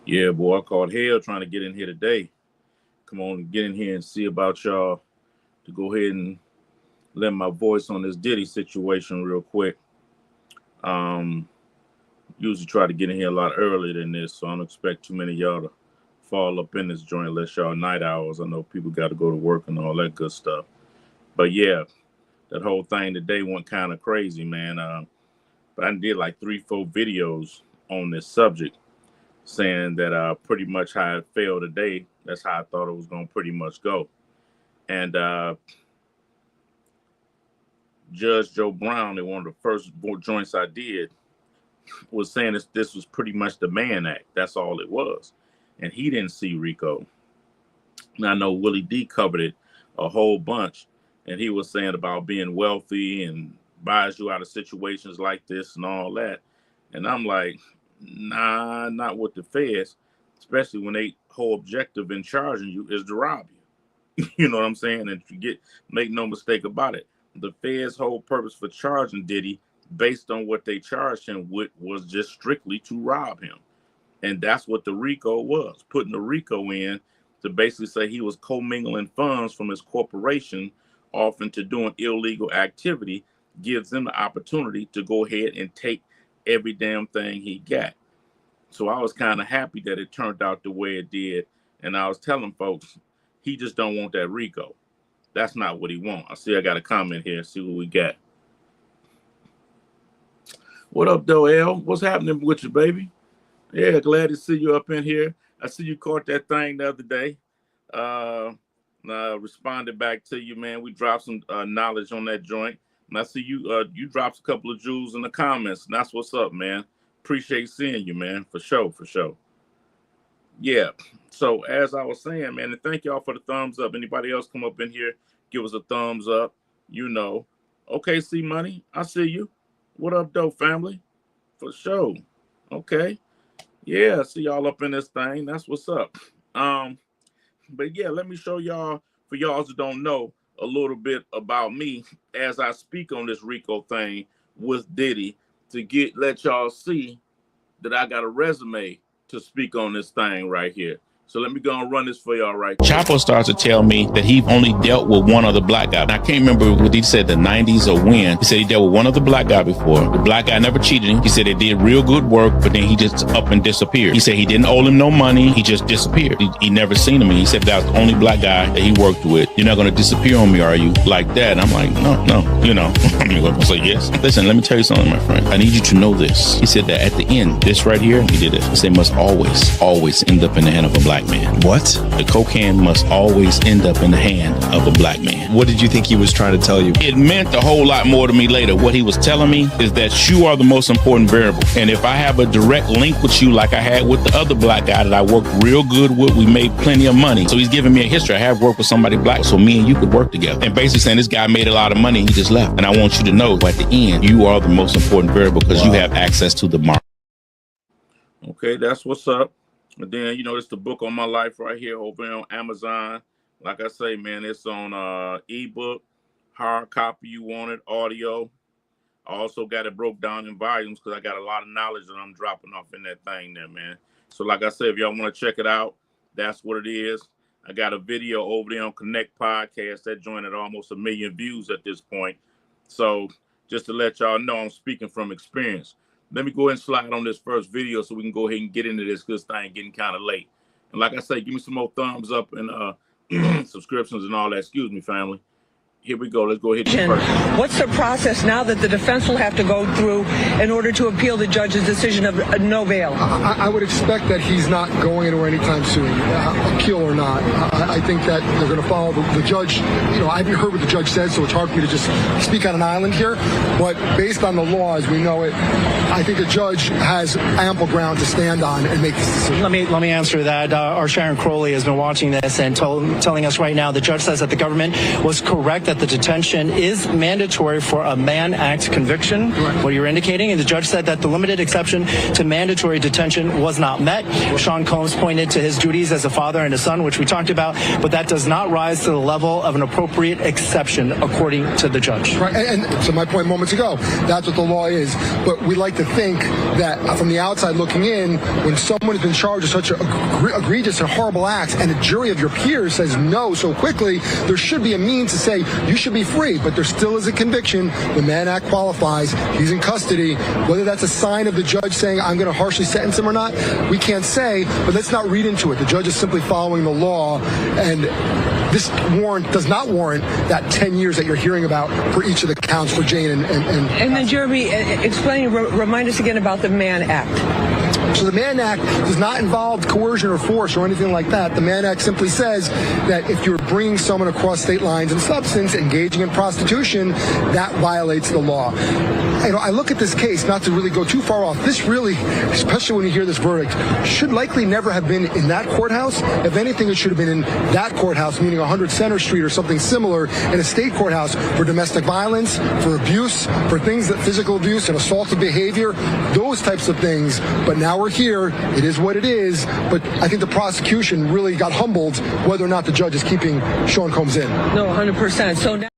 Yeah, boy, I called hell trying to get in here today. Come on, get in here and see about y'all to go ahead and lend my voice on this Diddy situation real quick. Usually try to get in here a lot earlier than this, so I don't expect too many of y'all to fall up in this joint unless y'all night hours. I know people got to go to work and all that good stuff. But yeah, that whole thing today went kind of crazy, man. But I did like 3-4 videos on this subject, saying that pretty much how it felt today, that's how I thought it was going to pretty much go. And Judge Joe Brown, in one of the first joints I did, was saying this was pretty much the Mann Act. That's all it was. And he didn't see RICO. And I know Willie D covered it a whole bunch. And he was saying about being wealthy and buys you out of situations like this and all that. And I'm like, nah, not with the feds, especially when they whole objective in charging you is to rob you. You know what I'm saying? And make no mistake about it. The feds' whole purpose for charging Diddy, based on what they charged him with, was just strictly to rob him. And that's what the RICO was, putting the RICO in to basically say he was commingling funds from his corporation off into doing illegal activity, gives them the opportunity to go ahead and take every damn thing he got. So I was kind of happy that it turned out the way it did. And I was telling folks, he just don't want that RICO. That's not what he wants. I see I got a comment here. See what we got. What up, though, L? What's happening with you, baby? Yeah, glad to see you up in here. I see you caught that thing the other day. Responded back to you, man. We dropped some knowledge on that joint. And I see you you dropped a couple of jewels in the comments. And that's what's up, man. Appreciate seeing you, man. For sure, for sure. Yeah. So as I was saying, man, and thank y'all for the thumbs up. Anybody else come up in here, give us a thumbs up. You know. Okay, C Money, I see you. What up, though, family? For sure. Okay. Yeah, see y'all up in this thing. That's what's up. But yeah, let me show y'all, for y'all who don't know, a little bit about me as I speak on this RICO thing with Diddy to let y'all see that I got a resume to speak on this thing right here. So let me go and run this for y'all right quick. Chapo starts to tell me that he only dealt with one other black guy. And I can't remember what he said, the 90s or when. He said he dealt with one other black guy before. The black guy never cheated him. He said they did real good work, but then he just up and disappeared. He said he didn't owe him no money. He just disappeared. He never seen him. And he said that was the only black guy that he worked with. You're not going to disappear on me, are you? Like that. And I'm like, no, you know. I'm going to say yes. Listen, let me tell you something, my friend. I need you to know this. He said that at the end, this right here, he did it. He said must always end up in the hand of a black man. What? The cocaine must always end up in the hand of a black man. What did you think he was trying to tell you? It meant a whole lot more to me later. What he was telling me is that you are the most important variable. And if I have a direct link with you like I had with the other black guy that I worked real good with, we made plenty of money. So he's giving me a history. I have worked with somebody black, so me and you could work together. And basically saying this guy made a lot of money and he just left. And I want you to know at the end, you are the most important variable because you have access to the market. Okay, that's what's up. And then, you know, it's the book on my life right here over on Amazon. Like I say, man, it's on ebook, hard copy you want it, audio. I also got it broke down in volumes because I got a lot of knowledge that I'm dropping off in that thing there, man. So like I said, if y'all want to check it out, that's what it is. I got a video over there on Connect Podcast that joined at almost 1 million views at this point. So just to let y'all know, I'm speaking from experience. Let me go ahead and slide on this first video so we can go ahead and get into this good thing getting kind of late. And like I say, give me some more thumbs up and subscriptions and all that. Excuse me, family. Here we go. Let's go ahead and first. What's the process now that the defense will have to go through in order to appeal the judge's decision of no bail? I would expect that he's not going anywhere anytime soon, appeal or not. I think that they're going to follow the judge. You know, I haven't heard what the judge said, so it's hard for me to just speak on an island here. But based on the law as we know it, I think the judge has ample ground to stand on and make this decision. Let me answer that. Our Sharon Crowley has been watching this and telling us right now the judge says that the government was correct, that that the detention is mandatory for a Mann Act conviction, what you're indicating, and the judge said that the limited exception to mandatory detention was not met. Sean Combs pointed to his duties as a father and a son, which we talked about, but that does not rise to the level of an appropriate exception, according to the judge. Right, and so my point moments ago, that's what the law is. But we like to think that from the outside looking in, when someone has been charged with such egregious and horrible acts, and a jury of your peers says no so quickly, there should be a means to say you should be free. But there still is a conviction. The Mann Act qualifies. He's in custody. Whether that's a sign of the judge saying I'm going to harshly sentence him or not, we can't say. But let's not read into it. The judge is simply following the law, and this warrant does not warrant that 10 years that you're hearing about for each of the counts for Jane and then Jeremy, remind us again about the Mann Act. So the Mann Act does not involve coercion or force or anything like that. The Mann Act simply says that if you're bringing someone across state lines in substance, engaging in prostitution, that violates the law. You know, I look at this case, not to really go too far off. This really, especially when you hear this verdict, should likely never have been in that courthouse. If anything, it should have been in that courthouse, meaning 100 Center Street or something similar, in a state courthouse for domestic violence, for abuse, for things that physical abuse and assaultive behavior, those types of things. But now we're here. It is what it is. But I think the prosecution really got humbled whether or not the judge is keeping Sean Combs in. No, 100%. So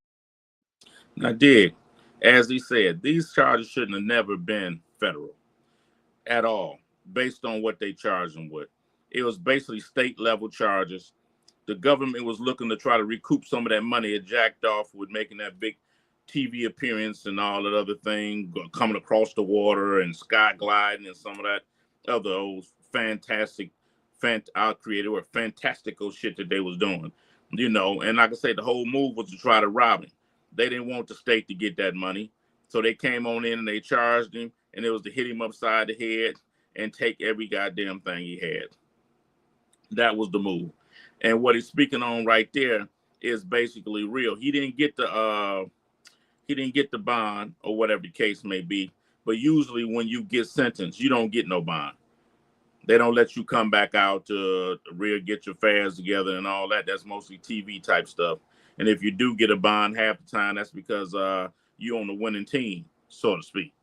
now, dig, as he said, these charges shouldn't have never been federal at all, based on what they charged him with. It was basically state-level charges. The government was looking to try to recoup some of that money it jacked off with making that big TV appearance and all that other thing, coming across the water and sky gliding and some of that other old fantastical shit that they was doing, you know. And like I say, the whole move was to try to rob him. They didn't want the state to get that money, so they came on in and they charged him, and it was to hit him upside the head and take every goddamn thing he had. That was the move. And what he's speaking on right there is basically real. He didn't get the bond or whatever the case may be. But usually when you get sentenced, you don't get no bond. They don't let you come back out to get your affairs together and all that. That's mostly TV type stuff. And if you do get a bond, half the time that's because you're on the winning team, so to speak.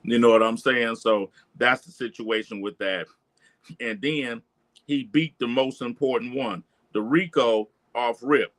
You know what I'm saying? So that's the situation with that. And then he beat the most important one, the RICO off rip.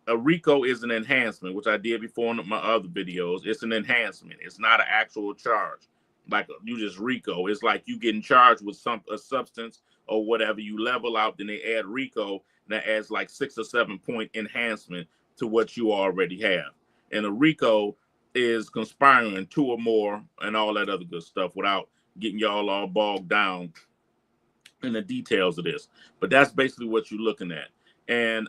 A RICO is an enhancement, which I did before in my other videos. It's an enhancement. It's not an actual charge. Like you just RICO. It's like you getting charged with a substance or whatever. You level out, then they add RICO, and that adds like 6 or 7 point enhancement to what you already have. And a RICO is conspiring 2 or more and all that other good stuff without getting y'all all bogged down in the details of this. But that's basically what you're looking at. And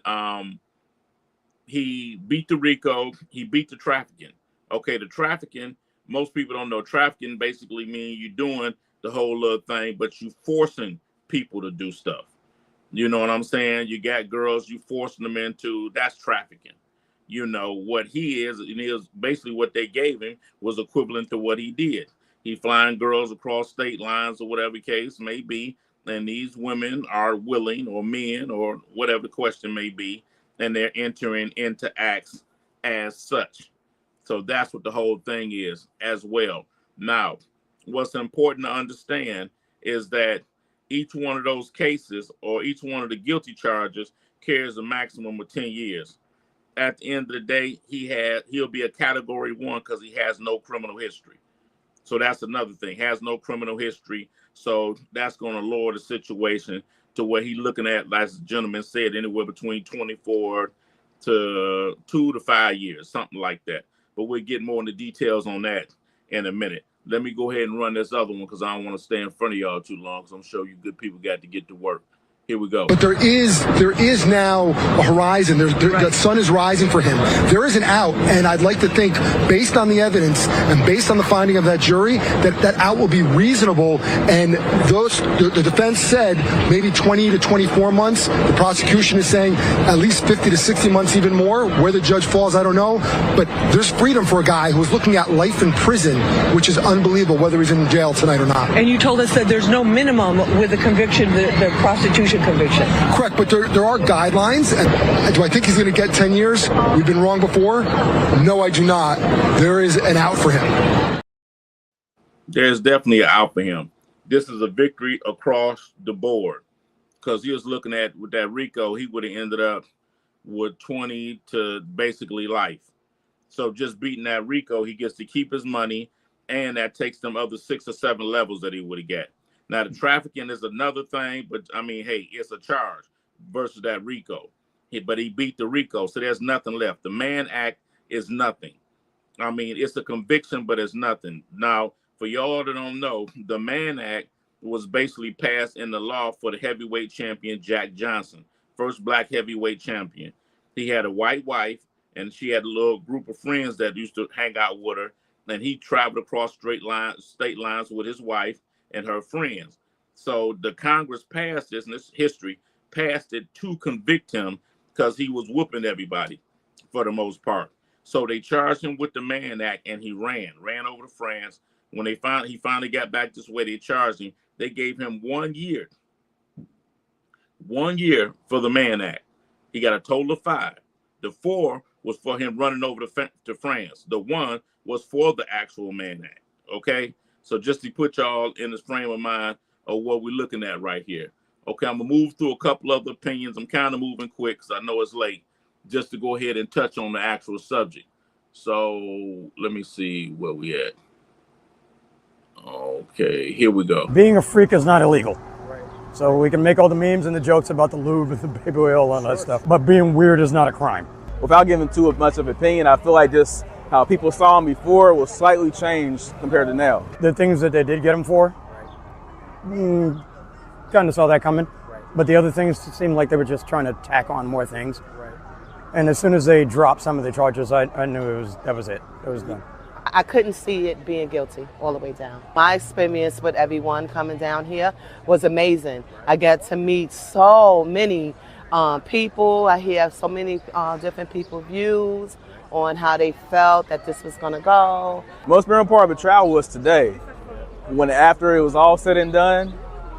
he beat the RICO, he beat the trafficking. Okay, the trafficking, most people don't know, trafficking basically means you're doing the whole little thing, but you forcing people to do stuff. You know what I'm saying? You got girls, you forcing them into, that's trafficking. You know, what he is, and is basically what they gave him was equivalent to what he did. He flying girls across state lines or whatever the case may be, and these women are willing, or men, or whatever the question may be, and they're entering into acts as such. So that's what the whole thing is as well. Now, what's important to understand is that each one of those cases or each one of the guilty charges carries a maximum of 10 years. At the end of the day, he'll be a category 1 because he has no criminal history. So that's another thing, has no criminal history. So that's going to lower the situation to where he's looking at, as the gentleman said, anywhere between 24 to 2 to 5 years, something like that. But we'll get more into details on that in a minute. Let me go ahead and run this other one because I don't want to stay in front of y'all too long because I'm sure you good people got to get to work. Here we go. But there is now a horizon. The sun is rising for him. There is an out, and I'd like to think, based on the evidence and based on the finding of that jury, that out will be reasonable. And the defense said maybe 20 to 24 months. The prosecution is saying at least 50 to 60 months, even more. Where the judge falls, I don't know. But there's freedom for a guy who's looking at life in prison, which is unbelievable, whether he's in jail tonight or not. And you told us that there's no minimum with the conviction the prostitution innocent conviction. Correct, but there are guidelines. And do I think he's going to get 10 years? We've been wrong before. No, I do not. There is an out for him. There's definitely an out for him. This is a victory across the board, because he was looking at with that RICO, he would have ended up with 20 to basically life. So just beating that RICO, he gets to keep his money, and that takes them other 6 or 7 levels that he would have got. Now, the trafficking is another thing, but I mean, hey, it's a charge versus that RICO. But he beat the RICO, so there's nothing left. The Mann Act is nothing. I mean, it's a conviction, but it's nothing. Now, for y'all that don't know, the Mann Act was basically passed in the law for the heavyweight champion, Jack Johnson, first black heavyweight champion. He had a white wife, and she had a little group of friends that used to hang out with her, and he traveled across state lines with his wife and her friends. So the Congress passed this, and this history passed it to convict him because he was whooping everybody for the most part. So they charged him with the Mann Act, and he ran over to France. When he finally got back this way, they charged him. They gave him 1 year. 1 year for the Mann Act. He got a total of 5. The 4 was for him running over to France. The 1 was for the actual Mann Act. Okay? So just to put y'all in this frame of mind of what we're looking at right here. Okay, I'm going to move through a couple other opinions. I'm kind of moving quick because I know it's late, just to go ahead and touch on the actual subject. So let me see where we at. Okay, here we go. Being a freak is not illegal. Right. So we can make all the memes and the jokes about the lube and the baby oil and all that stuff, but being weird is not a crime. Without giving too much of an opinion, I feel like just how people saw him before was slightly changed compared to now. The things that they did get him for, kind of saw that coming. Right. But the other things seemed like they were just trying to tack on more things. Right. And as soon as they dropped some of the charges, I knew that was it. It was done. I couldn't see it being guilty all the way down. My experience with everyone coming down here was amazing. I got to meet so many people. I hear so many different people's views on how they felt that this was going to go. Most memorable part of the trial was today, when after it was all said and done,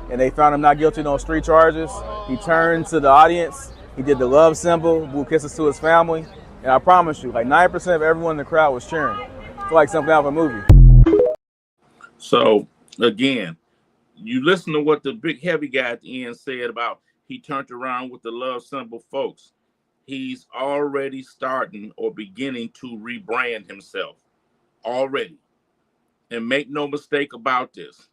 and they found him not guilty on street charges, he turned to the audience, he did the love symbol, blew kisses to his family, and I promise you, like 90% of everyone in the crowd was cheering. It's like something out of a movie. So, again, you listen to what the big heavy guy at the end said about he turned around with the love symbol, folks. He's already starting or beginning to rebrand himself already. And make no mistake about this.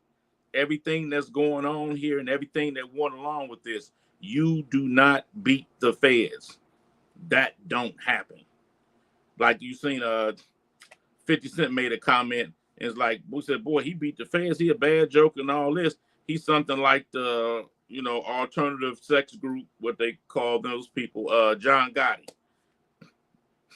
Everything that's going on here and everything that went along with this, you do not beat the feds. That don't happen. Like you seen 50 Cent made a comment, and it's like, we said, boy, he beat the feds. He a bad joke and all this. He's something like the, alternative sex group, what they call those people, John Gotti.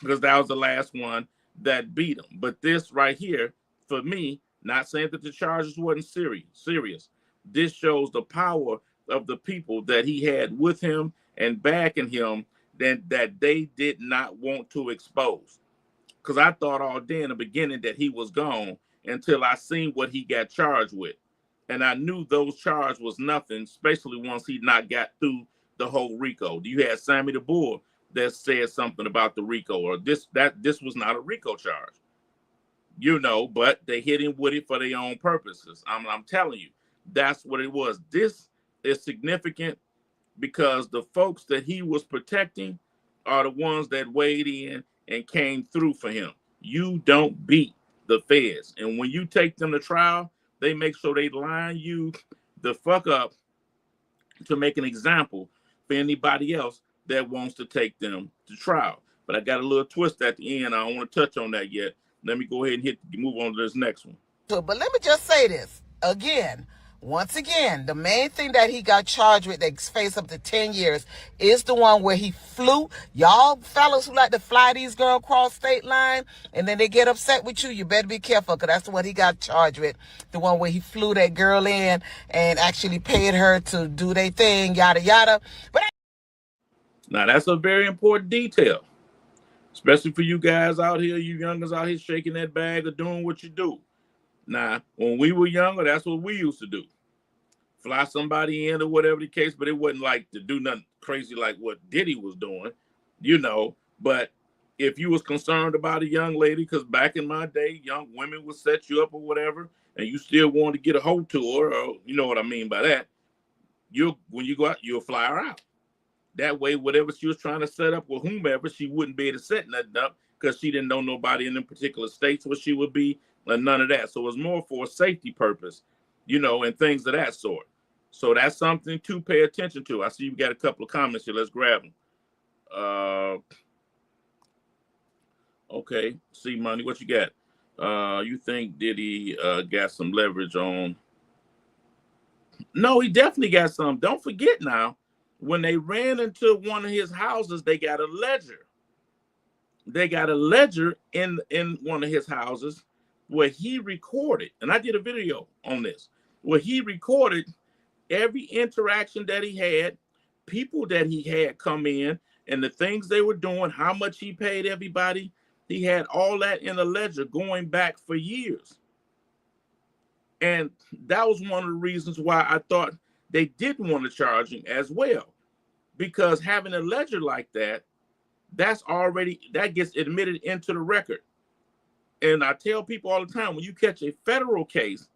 Because that was the last one that beat him. But this right here, for me, not saying that the charges wasn't serious. This shows the power of the people that he had with him and backing him that they did not want to expose. Because I thought all day in the beginning that he was gone until I seen what he got charged with. And I knew those charges was nothing, especially once he not got through the whole RICO. You had Sammy the Bull that said something about the RICO, or this was not a RICO charge. But they hit him with it for their own purposes. I'm telling you, that's what it was. This is significant because the folks that he was protecting are the ones that weighed in and came through for him. You don't beat the feds. And when you take them to trial, they make sure they line you the fuck up to make an example for anybody else that wants to take them to trial. But I got a little twist at the end. I don't want to touch on that yet. Let me go ahead and move on to this next one. But let me just say this again. Once again, the main thing that he got charged with that faced up to 10 years is the one where he flew. Y'all fellas who like to fly these girls across state line and then they get upset with you better be careful, because that's what he got charged with. The one where he flew that girl in and actually paid her to do their thing, yada, yada. Now, that's a very important detail, especially for you guys out here, you youngers out here shaking that bag or doing what you do. Now, when we were younger, that's what we used to do. fly somebody in or whatever the case, but it wasn't like to do nothing crazy like what Diddy was doing, you know. But if you was concerned about a young lady, because back in my day, young women would set you up or whatever, and you still want to get a hold to her, or you know what I mean by that, when you go out, you'll fly her out. That way, whatever she was trying to set up with whomever, she wouldn't be able to set nothing up because she didn't know nobody in them particular states where she would be, and none of that. So it was more for a safety purpose, you know, and things of that sort. So that's something to pay attention to. I see you got a couple of comments here. Let's grab them. Okay, see, Money, what you got? You think Diddy got some leverage on? No, he definitely got some. Don't forget now, when they ran into one of his houses, they got a ledger. They got a ledger in one of his houses where he recorded, and I did a video on this, where he recorded every interaction that he had, people that he had come in, and the things they were doing, how much he paid everybody. He had all that in a ledger going back for years. And that was one of the reasons why I thought they didn't want to charge him as well. Because having a ledger like that, that gets admitted into the record. And I tell people all the time, when you catch a federal case,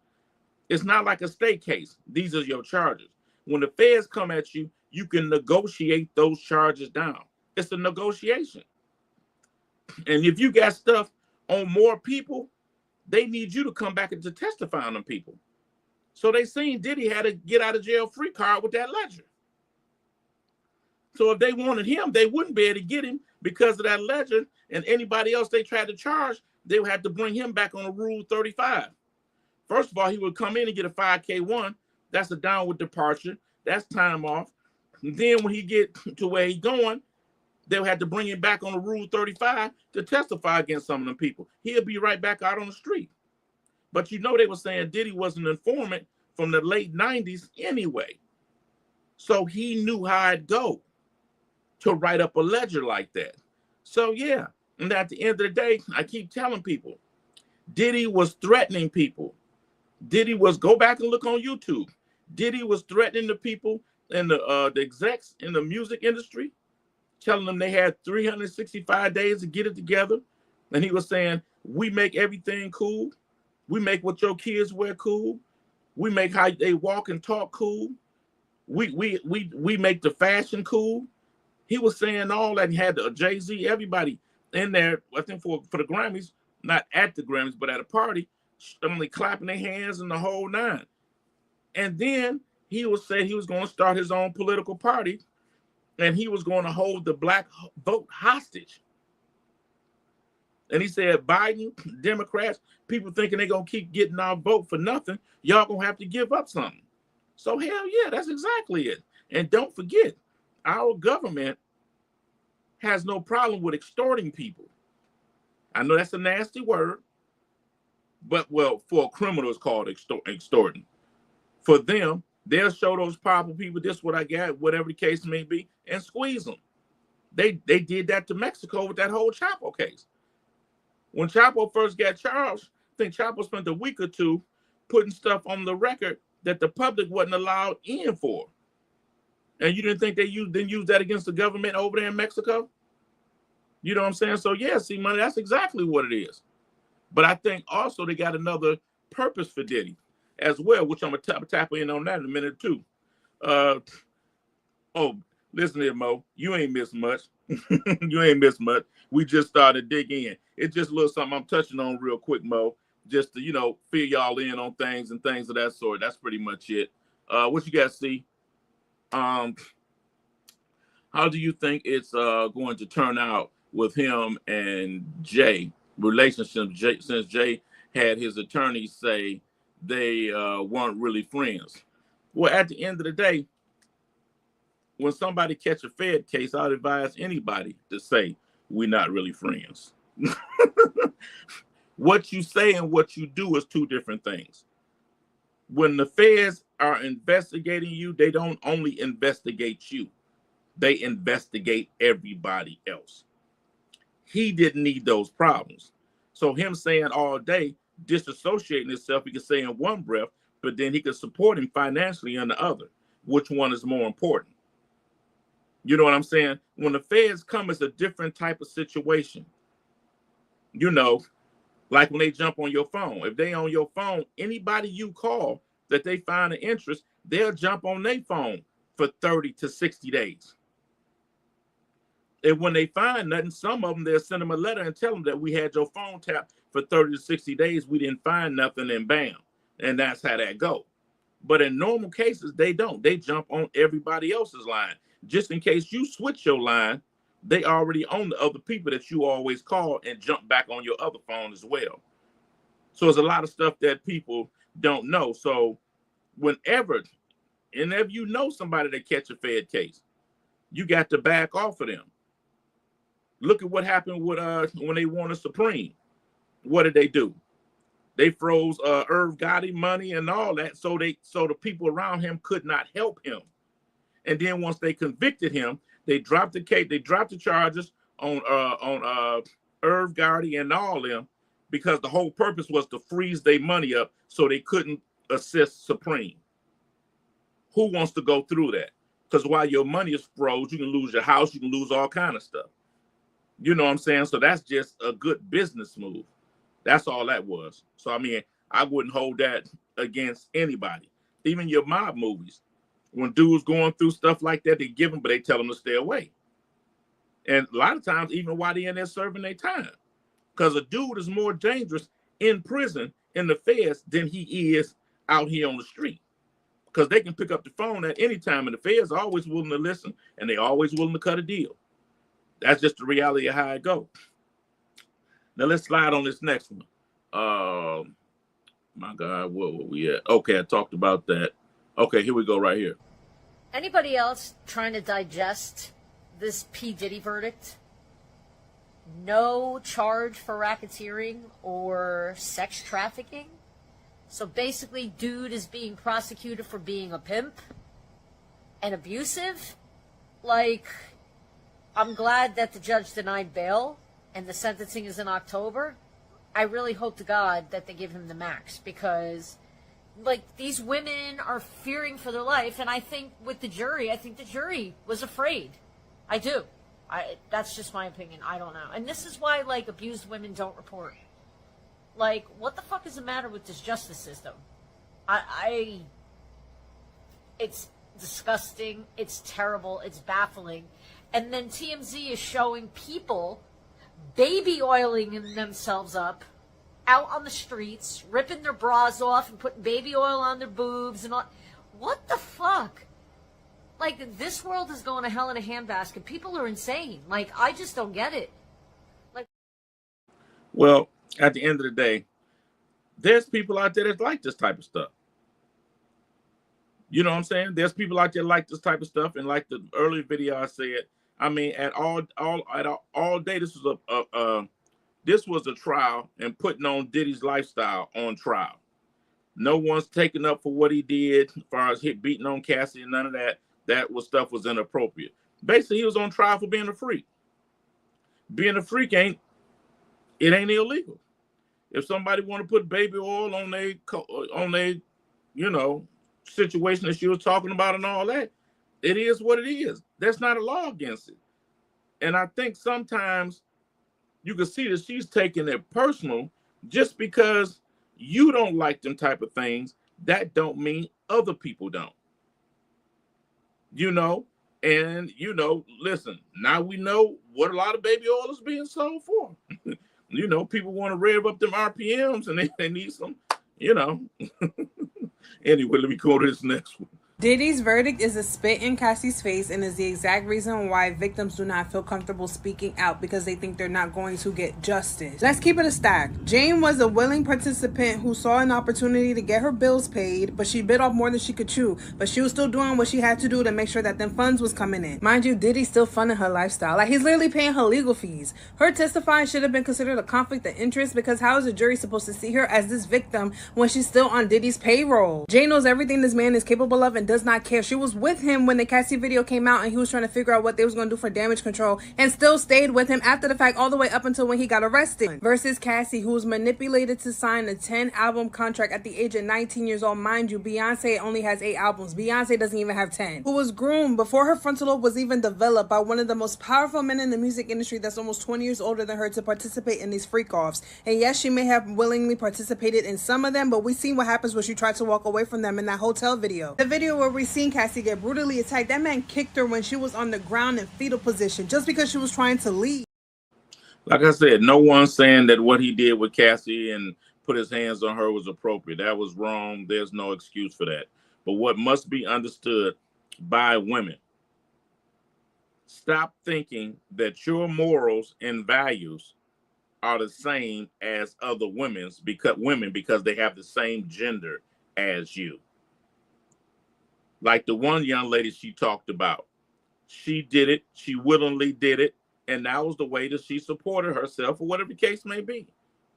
it's not like a state case. These are your charges. When the feds come at you, you can negotiate those charges down. It's a negotiation. And if you got stuff on more people, they need you to come back and to testify on them people. So they seen Diddy had a get out of jail free card with that ledger. So if they wanted him, they wouldn't be able to get him because of that ledger. And anybody else they tried to charge, they would have to bring him back on a Rule 35. First of all, he would come in and get a 5K1. That's a downward departure. That's time off. And then when he get to where he's going, they'll have to bring him back on the Rule 35 to testify against some of them people. He'll be right back out on the street. But you know they were saying Diddy was an informant from the late 90s anyway. So he knew how it'd go to write up a ledger like that. So yeah, and at the end of the day, I keep telling people, Diddy was threatening people. Diddy was, go back and look on YouTube. Diddy was threatening the people and the execs in the music industry, telling them they had 365 days to get it together. And he was saying, we make everything cool. We make what your kids wear cool. We make how they walk and talk cool. We make the fashion cool. He was saying all that. He had Jay-Z, everybody in there, I think for the Grammys, not at the Grammys, but at a party, only clapping their hands and the whole nine. And then he was saying he was going to start his own political party, and he was going to hold the black vote hostage. And he said, Biden, Democrats, people thinking they're going to keep getting our vote for nothing, y'all going to have to give up something. So hell yeah, that's exactly it. And don't forget, our government has no problem with extorting people. I know that's a nasty word, but well, for a criminal it's called extorting. For them, they'll show those powerful people, this is what I got, whatever the case may be, and squeeze them. They did that to Mexico with that whole Chapo case. When Chapo first got charged, I think Chapo spent a week or two putting stuff on the record that the public wasn't allowed in for. And you didn't think they didn't use that against the government over there in Mexico? You know what I'm saying? So yeah, see, money, that's exactly what it is. But I think also they got another purpose for Diddy as well, which I'm gonna tap in on that in a minute too. Oh, listen here, Mo, you ain't missed much. You ain't missed much. We just started to dig in. It's just a little something I'm touching on real quick, Mo, just to, you know, fill y'all in on things and things of that sort. That's pretty much it. What you guys see? How do you think it's going to turn out with him and Jay relationship? Since Jay had his attorneys say they weren't really friends. Well, at the end of the day, when somebody catch a Fed case, I'd advise anybody to say we're not really friends. What you say and what you do is two different things. When the feds are investigating you, they don't only investigate you. They investigate everybody else. He didn't need those problems. So him saying all day, disassociating himself, he could say in one breath, but then he could support him financially on the other. Which one is more important? You know what I'm saying? When the feds come, it's a different type of situation. You know, like when they jump on your phone. If they on your phone, anybody you call that they find an interest, they'll jump on their phone for 30 to 60 days. And when they find nothing, some of them, they'll send them a letter and tell them that we had your phone tapped for 30 to 60 days. We didn't find nothing, and bam. And that's how that go. But in normal cases, they don't. They jump on everybody else's line. Just in case you switch your line, they already own the other people that you always call and jump back on your other phone as well. So there's a lot of stuff that people don't know. So whenever, and if you know somebody that catch a Fed case, you got to back off of them. Look at what happened with when they won a Supreme. What did they do? They froze Irv Gotti money and all that, so the people around him could not help him. And then once they convicted him, they dropped the case, they dropped the charges on Irv Gotti and all them, because the whole purpose was to freeze their money up so they couldn't assist Supreme. Who wants to go through that? Because while your money is froze, you can lose your house, you can lose all kind of stuff. You know what I'm saying? So that's just a good business move. That's all that was. So, I mean, I wouldn't hold that against anybody. Even your mob movies. When dudes going through stuff like that, they give them, but they tell them to stay away. And a lot of times, even while they're in there serving their time. Because a dude is more dangerous in prison, in the feds, than he is out here on the street. Because they can pick up the phone at any time, and the feds are always willing to listen, and they're always willing to cut a deal. That's just the reality of how it goes. Now let's slide on this next one. My God, where were we at? Okay, I talked about that. Okay, here we go right here. Anybody else trying to digest this P Diddy verdict? No charge for racketeering or sex trafficking. So basically, dude is being prosecuted for being a pimp and abusive. Like, I'm glad that the judge denied bail and the sentencing is in October. I really hope to God that they give him the max, because like, these women are fearing for their life. And I think with the jury, I think the jury was afraid. I do. That's just my opinion. I don't know. And this is why, like, abused women don't report. Like, what the fuck is the matter with this justice system? It's disgusting. It's terrible. It's baffling. And then TMZ is showing people baby oiling themselves up out on the streets, ripping their bras off and putting baby oil on their boobs and all. What the fuck? Like, this world is going to hell in a handbasket. People are insane. Like, I just don't get it. Like, well, at the end of the day, there's people out there that like this type of stuff. You know what I'm saying? There's people out there like this type of stuff, and like the earlier video I said, I mean, at all day, this was a trial and putting on Diddy's lifestyle on trial. No one's taken up for what he did as far as beating on Cassie and none of that. That stuff was inappropriate. Basically, he was on trial for being a freak. Being a freak ain't illegal. If somebody want to put baby oil on their, you know, situation that she was talking about and all that, it is what it is. There's not a law against it. And I think sometimes you can see that she's taking it personal. Just because you don't like them type of things, that don't mean other people don't. You know, and, you know, listen, now we know what a lot of baby oil is being sold for. You know, people want to rev up them RPMs and they need some, you know. Anyway, let me go to this next one. Diddy's verdict is a spit in Cassie's face and is the exact reason why victims do not feel comfortable speaking out, because they think they're not going to get justice. Let's keep it a stack. Jane was a willing participant who saw an opportunity to get her bills paid, but she bit off more than she could chew. But she was still doing what she had to do to make sure that them funds was coming in. Mind you, Diddy's still funding her lifestyle. Like, he's literally paying her legal fees. Her testifying should have been considered a conflict of interest, because how is the jury supposed to see her as this victim when she's still on Diddy's payroll? Jane knows everything this man is capable of and does not care. She was with him when the Cassie video came out and he was trying to figure out what they was going to do for damage control, and still stayed with him after the fact all the way up until when he got arrested. Versus Cassie, who was manipulated to sign a 10-album contract at the age of 19 years old. Mind you, Beyonce only has 8 albums. Beyonce doesn't even have 10. Who was groomed before her frontal lobe was even developed by one of the most powerful men in the music industry that's almost 20 years older than her to participate in these freak-offs. And yes, she may have willingly participated in some of them, but we seen what happens when she tried to walk away from them in that hotel video. The video where we seen Cassie get brutally attacked, that man kicked her when she was on the ground in fetal position just because she was trying to leave. Like I said, no one's saying that what he did with Cassie and put his hands on her was appropriate. That was wrong. There's no excuse for that. But what must be understood by women, stop thinking that your morals and values are the same as other women's because they have the same gender as you. Like the one young lady she talked about, she did it, she willingly did it, and that was the way that she supported herself, or whatever the case may be.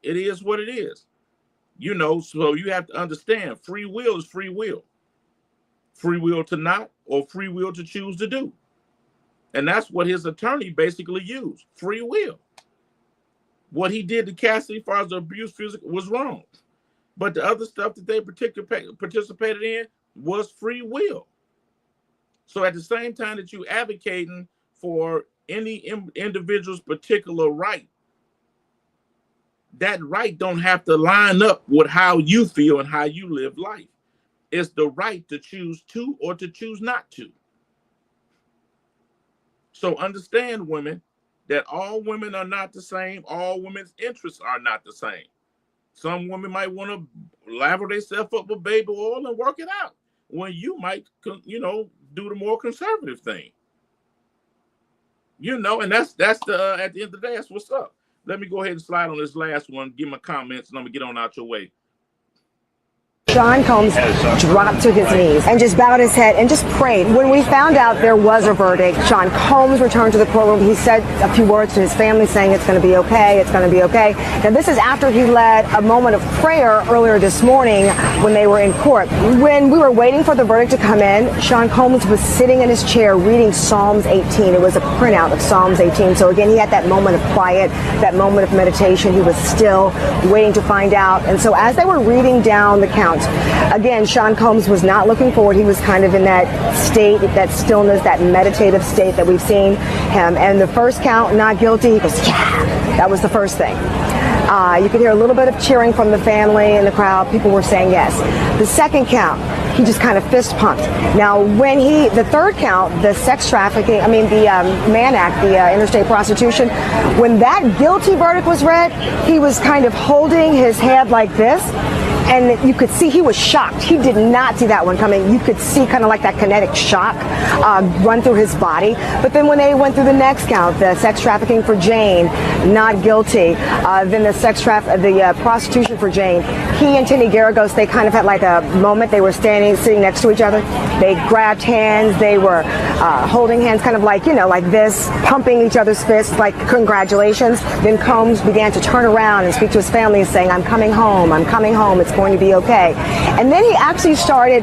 It is what it is. You know, so you have to understand, free will is free will. Free will to not, or free will to choose to do. And that's what his attorney basically used, free will. What he did to Cassie as far as the abuse physical was wrong. But the other stuff that they participated in was free will. So at the same time that you advocating for any individual's particular right, that right don't have to line up with how you feel and how you live life. It's the right to choose to or to choose not to. So understand, women, that all women are not the same. All women's interests are not the same. Some women might want to lather themselves up with baby oil and work it out, when you might, do the more conservative thing. And that's the at the end of the day, that's what's up. Let me go ahead and slide on this last one, give my comments, and I'm gonna get on out your way. Sean Combs dropped to his knees and just bowed his head and just prayed. When we found out there was a verdict, Sean Combs returned to the courtroom. He said a few words to his family saying it's going to be okay, it's going to be okay. Now, this is after he led a moment of prayer earlier this morning when they were in court. When we were waiting for the verdict to come in, Sean Combs was sitting in his chair reading Psalms 18. It was a printout of Psalms 18. So again, he had that moment of quiet, that moment of meditation. He was still waiting to find out. And so as they were reading down the count, again, Sean Combs was not looking forward. He was kind of in that state, that stillness, that meditative state that we've seen him. And the first count, not guilty, he goes, yeah, that was the first thing. You could hear a little bit of cheering from the family and the crowd. People were saying yes. The second count, he just kind of fist pumped. Now, the third count, the sex trafficking, the Mann Act, the interstate prostitution, when that guilty verdict was read, he was kind of holding his head like this. And you could see he was shocked. He did not see that one coming. You could see kind of like that kinetic shock run through his body. But then when they went through the next count, the sex trafficking for Jane, not guilty. Then the prostitution for Jane, he and Tinny Garagos, they kind of had like a moment. They were sitting next to each other. They grabbed hands. They were holding hands, kind of like, like this, pumping each other's fists, like congratulations. Then Combs began to turn around and speak to his family, saying, I'm coming home. It's going to be okay. And then he actually started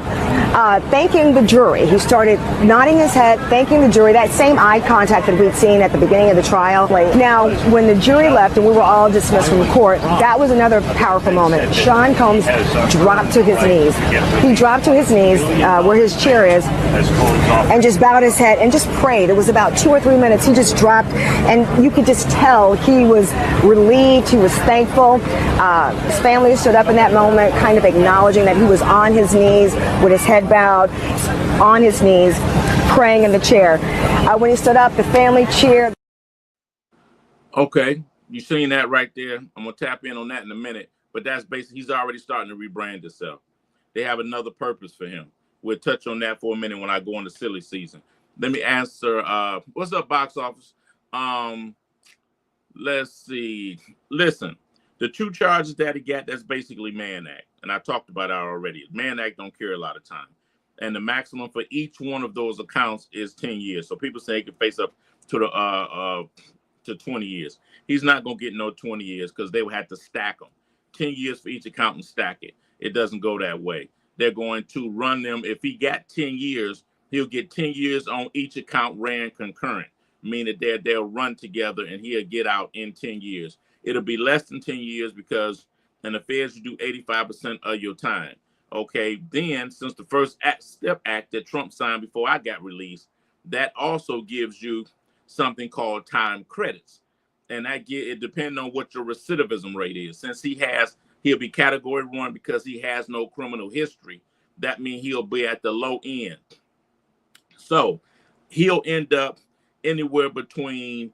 thanking the jury. He started nodding his head, thanking the jury, that same eye contact that we'd seen at the beginning of the trial. Now, when the jury left and we were all dismissed from the court, that was another powerful moment. Sean Combs dropped to his knees. He dropped to his knees where his chair is and just bowed his head and just prayed. It was about 2 or 3 minutes. He just dropped, and you could just tell he was relieved. He was thankful. His family stood up in that moment, kind of acknowledging that he was on his knees with his head bowed, on his knees, praying in the chair. When he stood up, the family cheered. Okay, you seen that right there. I'm going to tap in on that in a minute. But that's basically, he's already starting to rebrand himself. They have another purpose for him. We'll touch on that for a minute when I go into silly season. Let me answer, what's up, box office? Let's see. Listen, the 2 charges that he got, that's basically Mann Act. And I talked about that already. Mann Act don't carry a lot of time. And the maximum for each one of those accounts is 10 years. So people say he can face up to to 20 years. He's not going to get no 20 years because they would have to stack them. 10 years for each account and stack it. It doesn't go that way. they're going to run them. If he got 10 years, he'll get 10 years on each account ran concurrent, meaning that they'll run together and he'll get out in 10 years. It'll be less than 10 years because in the feds, you do 85% of your time. Okay, then since the first step act that Trump signed before I got released, that also gives you something called time credits. And it depends on what your recidivism rate is. Since he'll be category 1 because he has no criminal history. That means he'll be at the low end. So he'll end up anywhere between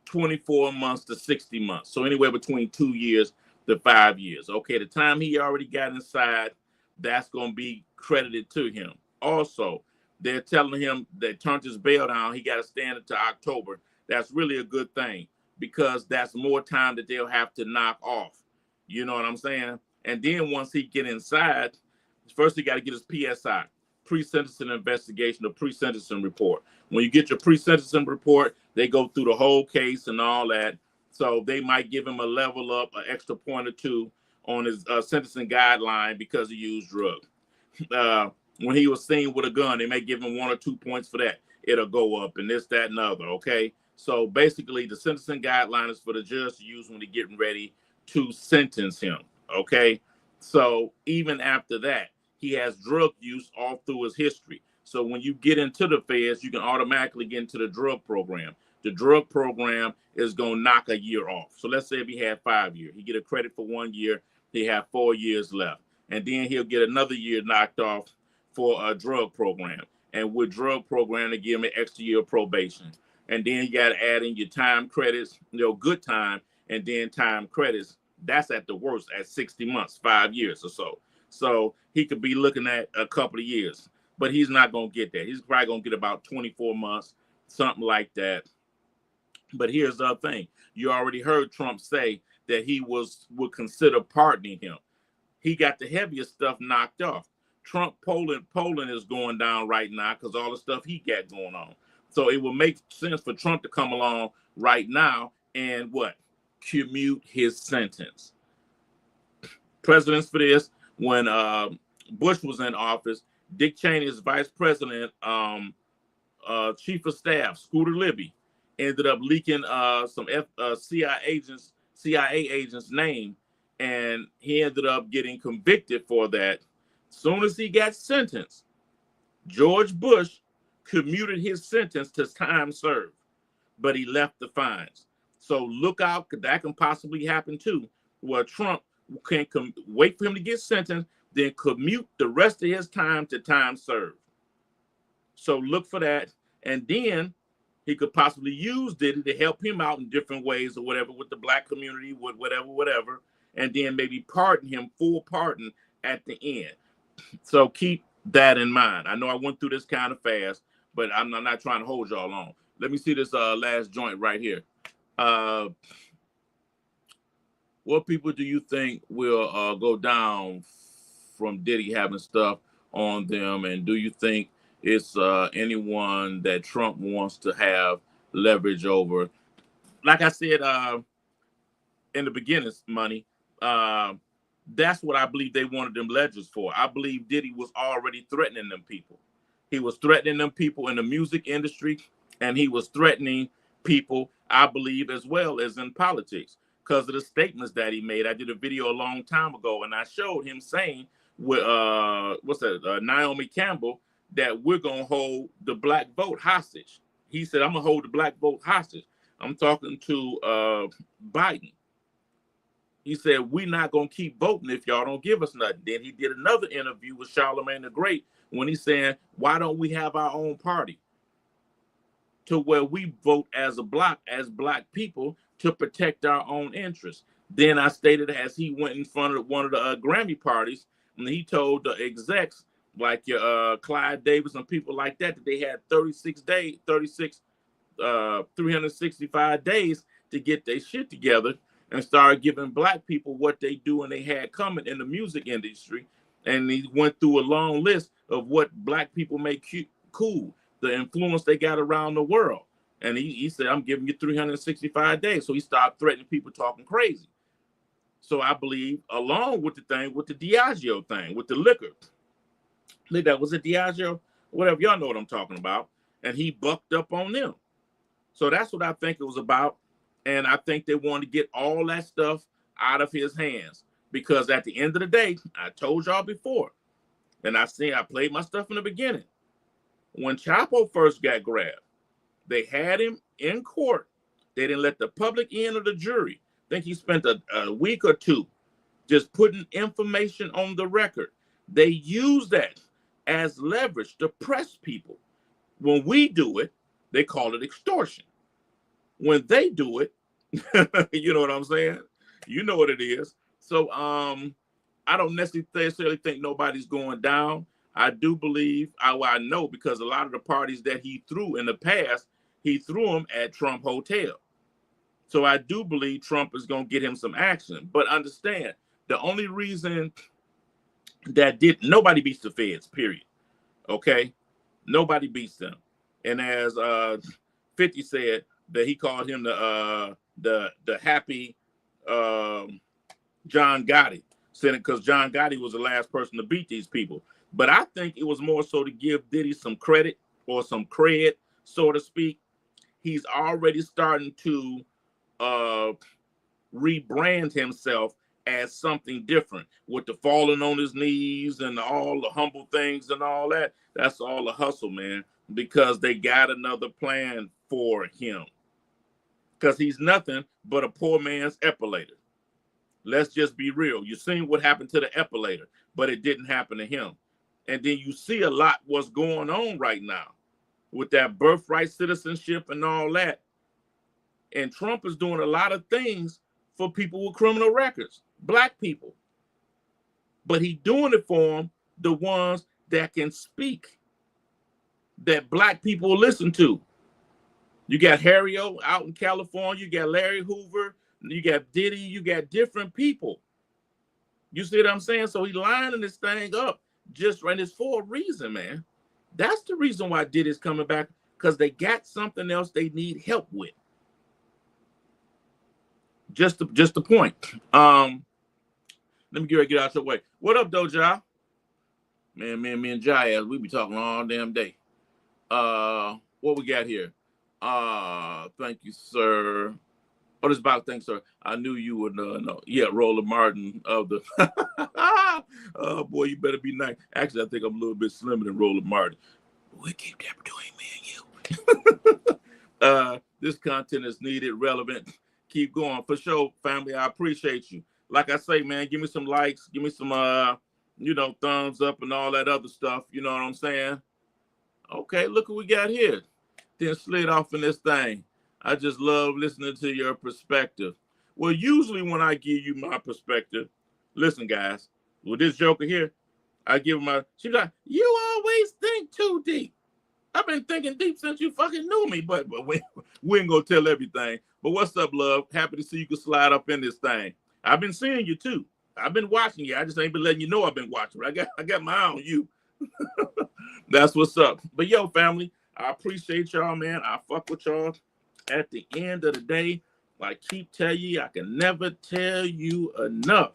24 months to 60 months. So anywhere between 2 years to 5 years. Okay, the time he already got inside, that's going to be credited to him. Also, they're telling him they turned his bail down. He got to stand until October. That's really a good thing because that's more time that they'll have to knock off. You know what I'm saying? And then once he get inside, first he got to get his PSI, pre-sentencing investigation, or pre-sentencing report. When you get your pre-sentencing report, they go through the whole case and all that. So they might give him a level up, an extra point or two on his sentencing guideline because he used drugs. When he was seen with a gun, they may give him 1 or 2 points for that. It'll go up and this, that, and other, okay? So basically, the sentencing guideline is for the judge to use when they're getting ready to sentence him, okay? So even after that, he has drug use all through his history. So when you get into the feds, you can automatically get into the drug program. The drug program is going to knock a year off. So let's say if he had 5 years, he get a credit for 1 year, he have 4 years left. And then he'll get another year knocked off for a drug program. And with drug program, they give him an extra year of probation. And then you got to add in your time credits, good time, and then time credits. That's at the worst at 60 months, 5 years or so. So he could be looking at a couple of years, but he's not going to get that. He's probably going to get about 24 months, something like that. But here's the other thing. You already heard Trump say that he would consider pardoning him. He got the heaviest stuff knocked off. Poland is going down right now because all the stuff he got going on. So it would make sense for Trump to come along right now and commute his sentence. Precedents for this, when Bush was in office, Dick Cheney's vice president, chief of staff, Scooter Libby, ended up leaking some CIA agent's name, and he ended up getting convicted for that. Soon as he got sentenced, George Bush commuted his sentence to time served, but he left the fines. So look out, that can possibly happen too, where Trump can wait for him to get sentenced, then commute the rest of his time to time served. So look for that. And then he could possibly use Diddy to help him out in different ways or whatever with the black community, with whatever, and then maybe pardon him, full pardon at the end. So keep that in mind. I know I went through this kind of fast, but I'm not trying to hold y'all on. Let me see this last joint right here. What people do you think will go down from Diddy having stuff on them? And do you think it's anyone that Trump wants to have leverage over? Like I said in the beginning, Money, that's what I believe they wanted them ledgers for. I believe Diddy was already threatening them people. He was threatening them people in the music industry, and he was threatening people, I believe, as well as in politics because of the statements that he made. I did a video a long time ago, and I showed him saying with Naomi Campbell, that we're going to hold the black vote hostage. He said, I'm going to hold the black vote hostage. I'm talking to Biden. He said, we're not going to keep voting if y'all don't give us nothing. Then he did another interview with Charlemagne the Great when he's saying, why don't we have our own party to where we vote as a block, as black people, to protect our own interests? Then I stated as he went in front of one of the Grammy parties, and he told the execs, like your Clyde Davis and people like that they had 365 days to get their shit together and start giving black people what they do and they had coming in the music industry. And he went through a long list of what black people make cool, the influence they got around the world. And he said, I'm giving you 365 days. So he started threatening people talking crazy. So I believe, along with the thing, with the Diageo thing, with the liquor, That was it Diageo, whatever, y'all know what I'm talking about. And he bucked up on them. So that's what I think it was about. And I think they wanted to get all that stuff out of his hands. Because at the end of the day, I told y'all before, and I played my stuff in the beginning. When Chapo first got grabbed, they had him in court. They didn't let the public in or the jury. I think he spent a week or two just putting information on the record. They use that as leverage to press people. When we do it, they call it extortion. When they do it, you know what I'm saying? You know what it is. So I don't necessarily think nobody's going down. I do believe, I know, because a lot of the parties that he threw in the past, he threw them at Trump Hotel. So I do believe Trump is going to get him some action. But understand, the only reason that nobody beats the feds, period. Okay? Nobody beats them. And as 50 said, that he called him the happy John Gotti, saying because John Gotti was the last person to beat these people. But I think it was more so to give Diddy some credit or some cred, so to speak. He's already starting to rebrand himself as something different with the falling on his knees and all the humble things and all that. That's all a hustle, man, because they got another plan for him. Because he's nothing but a poor man's epilator. Let's just be real. You've seen what happened to the epilator, but it didn't happen to him. And then you see a lot what's going on right now with that birthright citizenship and all that. And Trump is doing a lot of things for people with criminal records, black people. But he's doing it for them, the ones that can speak, that black people listen to. You got Harry O out in California, you got Larry Hoover, you got Diddy, you got different people. You see what I'm saying? So he's lining this thing up just right. It's for a reason, man. That's the reason why Diddy's coming back, because they got something else they need help with. Just the point. Let me get out your way. What up, though, Ja? Man, me and Ja, we be talking all damn day. What we got here? Thank you, sir. Oh, this about thanks, sir. I knew you would know. Yeah, Roller Martin of the. Oh boy, you better be nice. Actually, I think I'm a little bit slimmer than Roller Martin. We keep that between me and you. This content is needed, relevant. Keep going for sure, family. I appreciate you. Like I say, man, give me some likes, give me some thumbs up and all that other stuff. You know what I'm saying? Okay, look what we got here. Then slid off in this thing. I just love listening to your perspective. Well, usually when I give you my perspective, listen, guys, with this joker here, I give her she's like, you always think too deep. I've been thinking deep since you fucking knew me, but we ain't gonna tell everything. But what's up, love? Happy to see you can slide up in this thing. I've been seeing you too. I've been watching you. I just ain't been letting you know I've been watching. I got my eye on you. That's what's up. But yo, family, I appreciate y'all, man. I fuck with y'all. At the end of the day, like keep telling you, I can never tell you enough.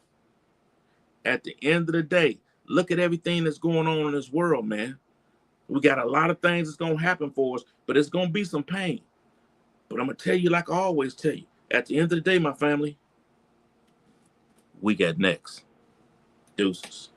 At the end of the day, look at everything that's going on in this world, man. We got a lot of things that's going to happen for us, but it's going to be some pain. But I'm going to tell you like I always tell you. At the end of the day, my family, we got next. Deuces.